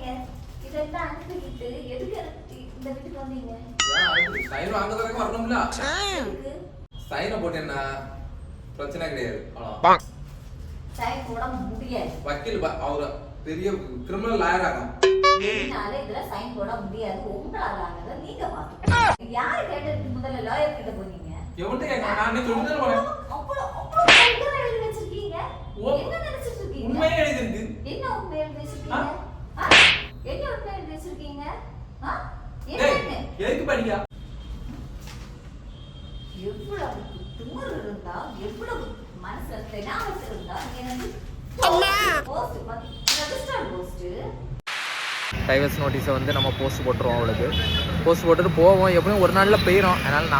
பண்ணீங்க? இதெல்லாம் அனுப்பிக்கிட்டு எதுக்கு இந்த வீட்டுக்கு வந்தீங்க? சைன் வாங்குறதுக்கு வரணும்ல. எதுக்கு? சைனை போட்டேன்னா பிரச்சனை கிடையாது. சைன் போட முடியாது. வக்கீல் அவர் பெரிய கிரிமினல் லாயர் ஆகும். என்னால இதுல சைன் போட முடியாது. உங்களால ஆனதை நீங்க பாத்துக்கோங்க. யாரு கேட்டதுக்கு முதல்ல லாயர் கிட்ட போனீங்க? எவன்ட்ட கேட்க நான் சொல்லுதே போறேன். அவ்வளவு எழுதி வச்சிருக்கீங்க. என்ன நினைச்சிட்டு இருக்கீங்க? உண்மையே எழுதி இருக்கு. என்ன உண்மை எழுதி வச்சிருக்கீங்க? என்ன உண்மை எழுதி வச்சிருக்கீங்க? எதுக்கு படிக்கா? எவ்வளவு துமுறு இருந்தா, எவ்வளவு மனசுல தெனாவட்டு இருந்தா, எனக்கு போஸ்ட் ரெஜிஸ்டர்ட் போஸ்ட் டைவர்ஸ் நோட்டீஸை வந்து நம்ம போஸ்ட் போட்டுருவோம். அவளுக்கு போஸ்ட் போட்டுட்டு போவோம். எப்படியும் ஒரு நாளில் போயிடும். அதனால்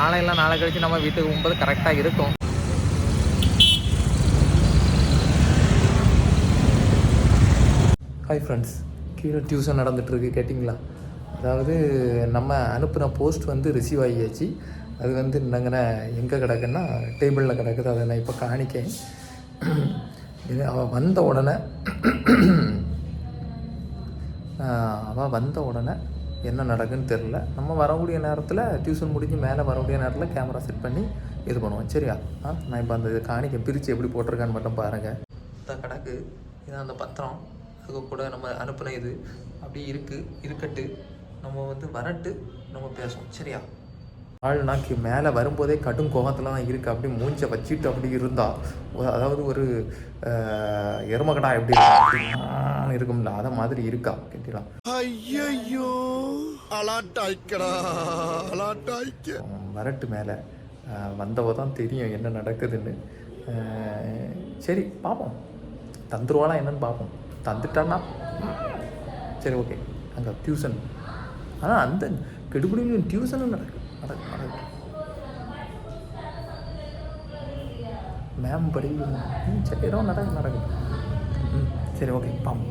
நாளை கழிச்சு நம்ம வீட்டுக்கு போகும்போது கரெக்டாக இருக்கும். ஹாய் ஃப்ரெண்ட்ஸ், கீழே டியூஷன் நடந்துகிட்ருக்கு. கேட்டிங்களா? அதாவது நம்ம அனுப்பின போஸ்ட் வந்து ரிசீவ் ஆகியாச்சு. அது வந்து என்னங்கன்னா எங்கே கிடக்குன்னா டேபிளில் கிடக்குது. அதை நான் இப்போ காணிக்கேன். இது அவள் வந்த உடனே என்ன நடக்குன்னு தெரில. நம்ம வரக்கூடிய நேரத்தில் டியூஷன் முடிஞ்சு மேலே வரக்கூடிய நேரத்தில் கேமரா செட் பண்ணி இது பண்ணுவோம். சரியா? நான் இப்போ அந்த இது காணிக்க பிரித்து எப்படி போட்டிருக்கான்னு மட்டும் பாருங்கள். இந்த கிடக்கு இதான் அந்த பத்திரம். அதுக்கு கூட நம்ம அனுப்பின இது அப்படி இருக்கட்டு. நம்ம வந்து வரட்டு நம்ம பேசுவோம். சரியா? ஆள் நாக்கு மேலே வரும்போதே கடும் கோபத்தில் தான் இருக்குது. அப்படி மூஞ்சை வச்சுட்டு அப்படி இருந்தா, அதாவது ஒரு எருமகடா எப்படி இருக்கும்ல அதை மாதிரி இருக்கா. கேட்டீங்களா? ஐயோ வரட்டு மேலே வந்தவ தான் தெரியும் என்ன நடக்குதுன்னு. சரி பார்ப்போம், தந்துருவாளா என்னன்னு பார்ப்போம். தந்துட்டான்னா சரி ஓகே. அங்கே டியூஷன், ஆனால் அந்த கெடுபடியும் டியூஷனும் நடக்கு. மேம் படி சரி ஏதோ நடக்குது. சரி ஓகே பாம்.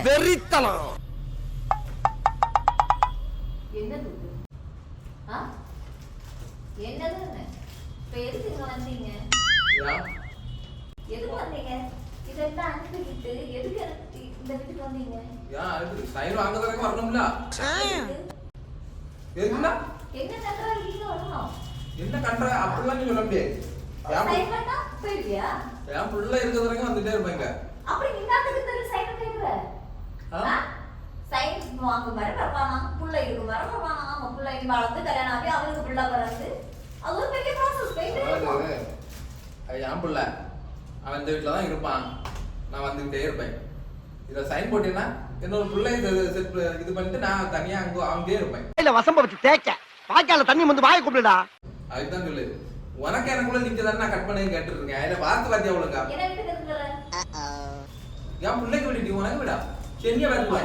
வெறித்தனம் என்னது? என்னதுன்னு இப்ப எதுக்கு இங்க வந்தீங்க? எதுக்கு வந்தீங்க? இதெல்லாம் அனுப்பிக்கிட்டு எதுக்கு இந்த வீட்டுக்கு வந்தீங்க? சைன் வாங்குறதுக்கு வரணும்ல. எதுக்குன்னா என்ன கண்ட்ரா இருக்கீங்க? வரணும். என்ன கண்ட்ரா அப்படிலாம் நீ சொல்ல முடியாது. சைன் பண்ணா போயிடுவியா? என் புள்ள இருக்கிற வரைக்கும் வந்துட்டே இருப்பாங்க. அப்படி இன்னாத்துக்கு தெரியல சைன் கேக்குற? சைன் வாங்க வர வரப்பானா, புள்ள இருக்கு வர வரப்பானா, நம்ம புள்ள இங்க வளர்ந்து கல்யாணம் ஆகி அவளுக்கு புள்ள பிறந்து அது ஒரு பெரிய ப்ராசஸ். போயிட்டே இருக்கும். அது என் புள்ள, அவன் இந்த வீட்டில் தான் இருப்பான். நான் வந்துகிட்டே இருப்பேன். இதில் சைன் போட்டேன்னா என்னோட பிள்ளை இது பண்ணிட்டு நான் தனியாக அங்கேயே இருப்பேன். இல்ல வசம்ப வச்சு தேய்க்க வாய்க்கால தண்ணி வந்து வாயை கூப்பிடுடா. அதுதான் சொல்லு. உனக்கு எனக்குள்ள நிற்கதான்னு நான் கட் பண்ணி கேட்டுட்டு இருக்கேன். அதில் வார்த்தை வாத்தியா ஒழுங்கா என் பிள்ளைக்கு விட்டுட்டி உனக்கு விடா சென்னியா வரல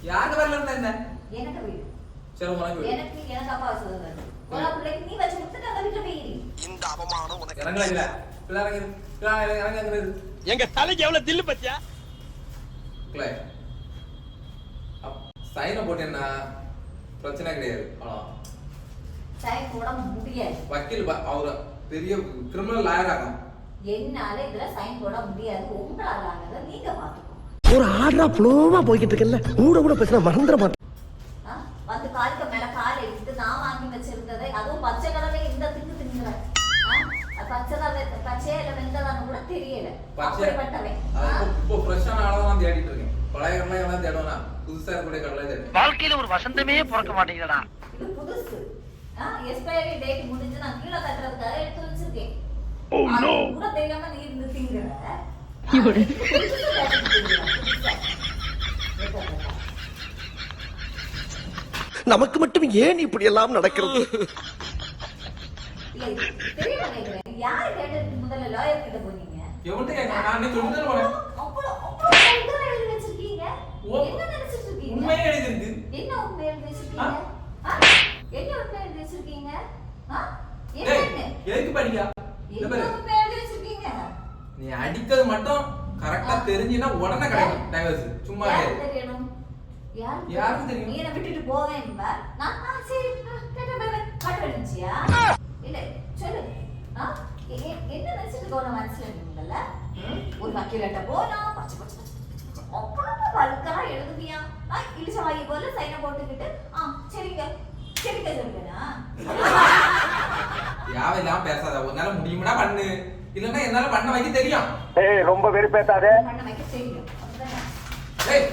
யாருக்கு வரல இருந்தா என்ன எனக்கு வீடு சரி உனக்கு விடு. எனக்கு அப்பா சொல்லுங்க உன பிள்ளைக்கு நீ வச்சு கொடுத்துட்டு அந்த வீட்டுல போயிரு. இந்த அவமானம் உனக்கு இறங்கல இல்ல இறங்க எங்க தலைக்கு எவ்வளவு தில்லு பத்தியா கிளை சைனை போட்டேன்னா பிரச்சனை கிடையாது. சைன் போட முடியாது. வக்கீல் அவர் பெரிய கிரிமினல் லாயர் ஆகும். என்னால இதுல சைன் போட முடியாது. உங்களால ஆனதை நீங்க பாத்துக்கோங்க. ஒரு ஆர்டரா ஃப்ளோவா போய்கிட்டு இருக்கல கூட பேசினா மறந்துட மாட்டேன். வந்து காலுக்கு மேல கால் எடுத்து நான் வாங்கி வச்சிருந்ததை அதுவும் பச்சை கலர்ல இந்த திங்குறேன். பச்சையா இல்ல வெந்ததான்னு கூட தெரியல. அப்படிப்பட்டவன் இப்போ ஃப்ரெஷ்ஷான ஆளதான் தேடிட்டு இருக்கேன். பழைய கடலை எல்லாம் தேடுவேனா புதுசா இருக்கக்கூடிய கடலை தேடுவேன். வாழ்க்கையில ஒரு வசந்தமே பிறக்க மாட்டேங்குதுடா. இது புதுசு. எக்ஸ்பைரி டேட் முடிஞ்சு நான் கீழே கட்டுறதுக்காக எடுத்து வச்சிருக்கேன். கூட தெரியாம நீ இருந்து திங்குற. நமக்கு மட்டும் ஏன் இப்படி எல்லாம் நடக்கிறது? யாரு கேட்டதுக்கு முதல்ல லாயர் கிட்ட போனீங்க? எவன்ட்ட கேட்க நான் சொல்லுதே போறேன். அவ்வளவு எழுதி வச்சிருக்கீங்க. என்ன நினைச்சிட்டு இருக்கீங்க? உண்மையே எழுதி இருக்கு. என்ன உண்மை எழுதி வச்சிருக்கீங்க? என்ன உண்மை எழுதி வச்சிருக்கீங்க? எதுக்கு படிக்கா? என்ன உண்மை எழுதி வச்சிருக்கீங்க? நீ அடிக்கிறது மட்டும் கரெக்டா தெரிஞ்சினா உடனே கிடைக்கும் டைவர்ஸ். சும்மா தெரியணும். யாருக்கு தெரியும்? நீ என்ன விட்டுட்டு போவேன் நான் சரி கட் பண்ணிச்சியா இல்ல சொல்லு என்ன நினைச்சிட்டு போன மனசுல இருந்தீங்கல்ல ஒரு வக்கீலட்ட போனா பச்சை பச்சை அப்புறம் வல்கா எழுதுவியா இழிச்ச வாங்கி போல சைனை போட்டுக்கிட்டு சரிங்க சரிங்க சொல்லுவேனா யாவெல்லாம் பேசாத. உன்னால முடியும்னா பண்ணு, இல்லன்னா என்னால பண்ண வைக்க தெரியும். ஏய் ரொம்ப வெறுப்பேத்தாதே. பண்ண வைக்க தெரியும். ஏய்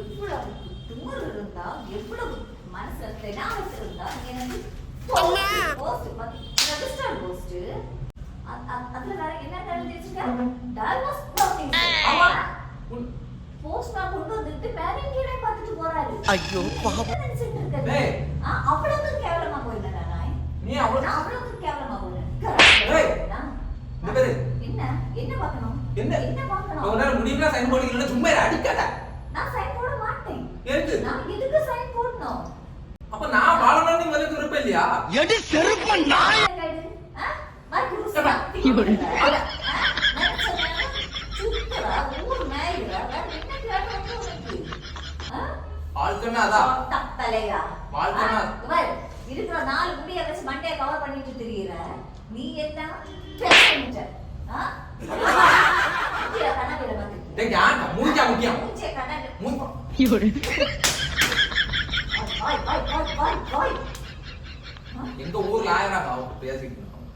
எவ்வளவு துமுறு இருந்தா எவ்வளவு மனசுல தெனாவத்து இருந்தா எனக்கு ரெஜிஸ்டர் போஸ்ட் அதுல வேற என்ன எழுதிருச்சுங்க டைவர்ஸ் ப்ராசஸ் போஸ்ட் நான் கொண்டு வந்துட்டு மேரேஜ் பார்த்துட்டு போறாரு. ஐயோ பாவம். டேய் அவ்வளவு கேவலமா போயிட்டேன் நான். நீ அவ்வளவு கேவலமா போயிட்டேன். டேய் இந்த பேரு என்ன பார்க்கணும்? என்ன பார்க்கணும்? உன்னால முடியும்னா சைன் போடுறீங்களா? சும்மா அடிக்காத. நான் சைன் போட மாட்டேன். எதுக்கு? நான் எதுக்கு சைன் போடணும்? அப்ப நான் வாழணும்னு நீ வந்து விருப்பம் இல்லையா? எடி செருப்பு நாய். நான் குருசா. சுத்தரா ஊர் மேயிரா என்ன கேட்கணும் உனக்கு? வாழ்க்கைன்னா அதான். தப்பலையா? வாழ்க்கைன்னா பாரு இருக்கிற 4 முடிய வச்சு மண்டைய கவர் பண்ணிட்டு திரியற. நீ என்ன பேசுற? கண்ணாடியில பாத்து. டேய் யான் மூஞ்சா முக்கியம். மூஞ்சே கண்ணாடி. மூஞ்ச. பாய். எங்க ஊர்ல ஆயனா பாவம் பேசிட்டு இருக்கோம்.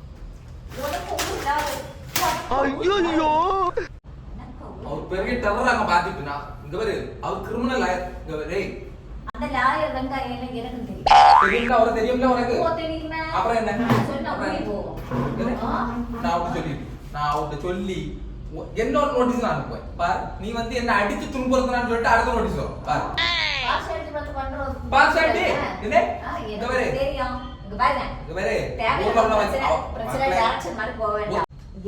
ஐயோ. அவர் பெரிய டெரராக பாத்துட்டு நான் இங்க பாரு அவர் கிரிமினல் லாயர் இங்க பாரு அந்த லாயர் வெங்காயம் எனக்கு தெரியும். தெரியும்ல அவரை தெரியும்ல உனக்கு? ஓ தெரியுமே. அப்புறம் என்ன? சொன்னா போய் போவோம். நான் அவர்கிட்ட சொல்லி என்னோட நோட்டீஸ் நான் அனுப்புவேன். பாரு நீ வந்து என்ன அடிச்சு துன்புறுத்தனான்னு சொல்லிட்டு அடுத்த நோட்டீஸ் வரும். பாரு பாஸ் எடுத்து வந்து பண்றோம். பாஸ் ஆயிட்டு என்ன? இங்க பாரு தெரியும். இங்க பாருங்க. இங்க பாரு தேவையான பிரச்சனை டாக்டர் மாதிரி போக வேண்டாம்.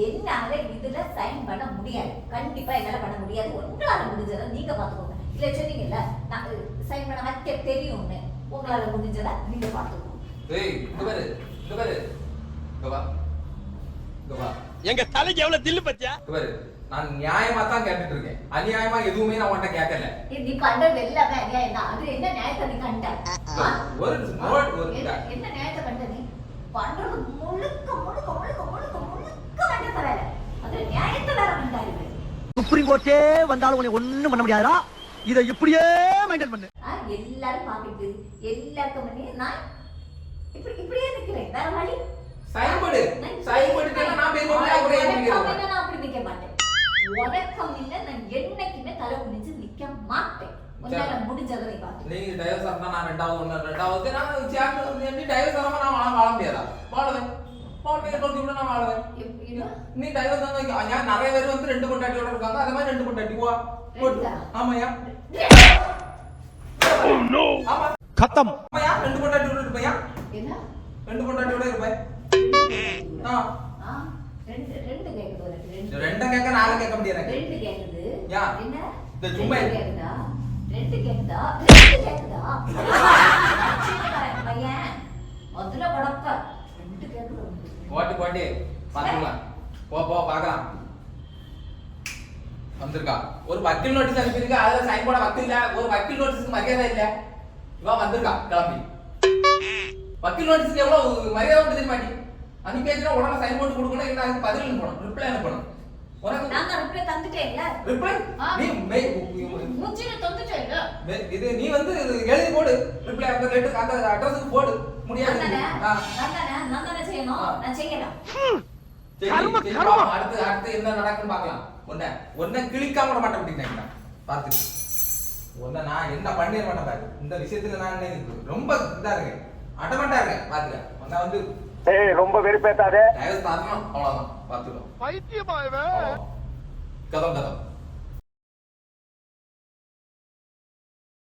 என்னால இதுல சைன் பண்ண முடியாது. கண்டிப்பா என்னால பண்ண முடியாது. உங்களால முடிஞ்சதை நீங்க பாத்துக்கோங்க. இல்ல சொன்னீங்கல்ல நான் சைன் பண்ண வைக்க தெரியும்னு. உங்களால முடிஞ்சதை நீங்க பாத்துக்கோங்க. ஏய் இங்க பாரு இங்க வா இங்க வா எங்க தலைக்கு எவ்வளவு தில்லு பத்தியா? இங்க பாரு நான் நியாயமா தான் கேட்டுட்டு இருக்கேன். அநியாயமா எதுவுமே நான் உன்கிட்ட கேட்கல. நீ பண்றது எல்லாமே அநியாயம் தான். அது என்ன நியாயத்தை நீ கண்ட? ஒரு என்ன நியாயத்தை கண்ட நீ? பண்றது முழுக்க வேண்டிய வேலை. அது நியாயத்தை வேற கண்டாரு. சுப்ரீம் கோர்ட்டே வந்தாலும் உன்னை ஒண்ணும் பண்ண முடியாதா? இதை இப்படியே மெயின்டைன் பண்ணு. எல்லாரும் பாத்துட்டு எல்லாருக்கும் பண்ணி நான் இப்படியே நிக்கிறேன். வேற வழி சைன் போடுட்டேன்னா நான் பேசுவேன். நான் அப்படி நிக்க மாட்டேன். உனக்கம் இல்ல நான் என்னைக்குமே தலை குனிஞ்சு நிக்க மாட்டேன். உன்னால முடிஞ்சதை நீ பாத்து. நீ டைவர்ஸ் ஆனா நான் ரெண்டாவது நான் சேக்கு நீ டைவர்ஸ் ஆனா நான் வாழ முடியாதா? வாழுவேன் டோட்டி கூட நான் வாழுவேன். நீ டைவர்ஸ் ஆனா நான் நிறைய பேர் வந்து 2 பொண்டாட்டியோட இருக்காங்க. அதே மாதிரி 2 பொண்டாட்டி வா போடு. ஆமாயா ஆமா खत्म. ஆமாயா 2 பொண்டாட்டியோட இருப்பையா? என்ன 2 பொண்டாட்டியோட இருப்பேன். ரெண்டு கேக்குது உனக்கு. ரெண்டு கேட்க 4 கேட்க முடியாது. 2 கேக்குது. யா என்ன இந்த சும்மா கேக்குதா? 2 கேக்குதா? பையன் முதல்ல படப்ப 2 கேக்குது. போட்டு பாத்துக்கலாம். போ பார்க்கலாம். வந்திருக்கா ஒரு வக்கீல் நோட்டீஸ் அனுப்பியிருக்கா. அதுல சைன் போட வக்கீல் இல்ல. ஒரு வக்கீல் நோட்டீஸ்க்கு மரியாதை இல்ல. இவன் வந்திருக்கா கிளம்பி. வக்கீல் நோட்டீஸ்க்கு எவ்வளவு மரியாதை உண்டு தெரியுமா? நீ அனுப்பி பேசினா உடனே சைன் போட்டு கொடுக்கணும். இல்லை அதுக்கு பதில் அனுப்பணும், ரிப்ளை அனுப்பணும். உனக்கு நான் ரிப்ளை தந்துட்டேன்ல. ரிப்ளை நீ முஞ்சில தந்துட்டேன்ல. இது நீ வந்து எழுதி போடு. ரிப்ளை அந்த லெட்டர் அந்த அட்ரஸ்க்கு போடு. முடியாது. நான் தானே செய்யணும். நான் செய்யலாம். அடுத்து என்ன நடக்குன்னு பார்க்கலாம். ஒன்ன கிளிக்காம விட மாட்டேன் அப்படின்னா பார்த்துட்டு ஒன்ன நான் என்ன பண்ணிட மாட்டேன் பாரு. இந்த விஷயத்துல நான் ரொம்ப இதா இருக்கேன், அடமண்டா இருக்கேன். பாத்துக்க ஒன்ன வந்து ஏய் ரொம்ப வெறுப்பேத்தாதே. டைவர்ஸ் பார்க்கணும் அவ்வளவுதான். பார்த்துக்கோ பைத்தியமா இவன். கதம்